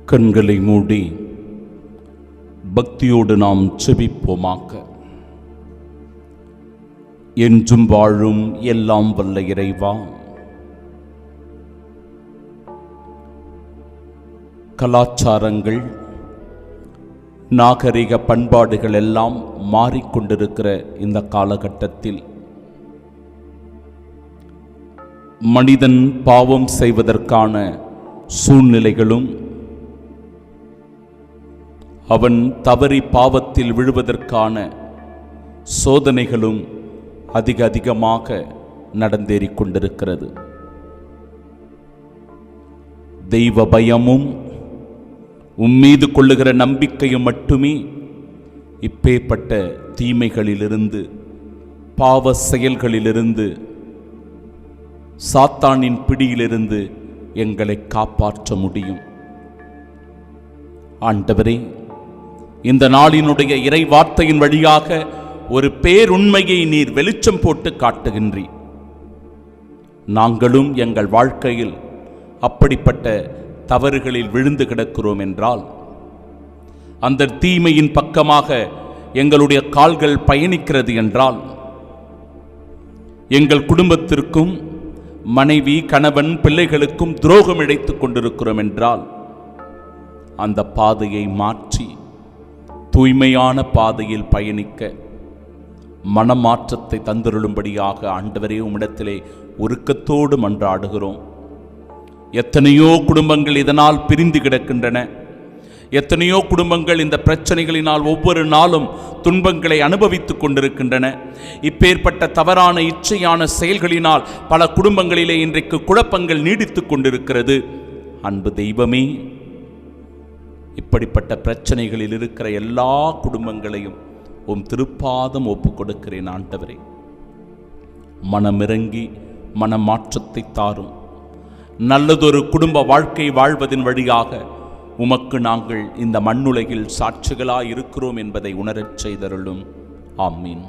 கண்களை மூடி பக்தியோடு நாம் செபிப்போமாக. என்றும் வாழும் எல்லாம் வல்ல இறைவா, கலாச்சாரங்கள், நாகரிக பண்பாடுகள் எல்லாம் மாறிக்கொண்டிருக்கிற இந்த காலகட்டத்தில் மனிதன் பாவம் செய்வதற்கான சூழ்நிலைகளும் அவன் தவறி பாவத்தில் விழுவதற்கான சோதனைகளும் அதிகமாக நடந்தேறிக் கொண்டிருக்கிறது. தெய்வ பயமும் உம்மீது கொள்ளுகிற நம்பிக்கையும் மட்டுமே இப்பேற்பட்ட தீமைகளிலிருந்து, பாவ செயல்களிலிருந்து, சாத்தானின் பிடியிலிருந்து எங்களை காப்பாற்ற முடியும். ஆண்டவரே, இந்த நாளினுடைய இறை வார்த்தையின் வழியாக ஒரு பேருண்மையை நீர் வெளிச்சம் போட்டு காட்டுகின்றீர். நாங்களும் எங்கள் வாழ்க்கையில் அப்படிப்பட்ட தவறுகளில் விழுந்து கிடக்கிறோம் என்றால், அந்த தீமையின் பக்கமாக எங்களுடைய கால்கள் பயணிக்கிறது என்றால், எங்கள் குடும்பத்திற்கும் மனைவி, கணவன், பிள்ளைகளுக்கும் துரோகம் இழைத்துக் கொண்டிருக்கிறோம் என்றால், அந்த பாதையை மாற்றி தூய்மையான பாதையில் பயணிக்க மனமாற்றத்தை தந்திருளும்படியாக ஆண்டவரே உம்மிடத்திலே உருக்கத்தோடு மன்றாடுகிறோம். எத்தனையோ குடும்பங்கள் இதனால் பிரிந்து கிடக்கின்றன. எத்தனையோ குடும்பங்கள் இந்த பிரச்சனைகளினால் ஒவ்வொரு நாளும் துன்பங்களை அனுபவித்துக் கொண்டிருக்கின்றன. இப்பேற்பட்ட தவறான இச்சையான செயல்களினால் பல குடும்பங்களிலே இன்றைக்கு குழப்பங்கள் நீடித்துக் கொண்டிருக்கிறது. அன்பு தெய்வமே, இப்படிப்பட்ட பிரச்சனைகளில் இருக்கிற எல்லா குடும்பங்களையும் உம் திருப்பாதம் ஒப்புக் கொடுக்கிறேன். ஆண்டவரே, மனமிறங்கி மனமாற்றத்தை தாரும். நல்லதொரு குடும்ப வாழ்க்கை வாழ்வதன் வழியாக உமக்கு நாங்கள் இந்த மண்ணுலகில் சாட்சிகளாய் இருக்கிறோம் என்பதை உணரச் செய்தருளும். ஆமீன்.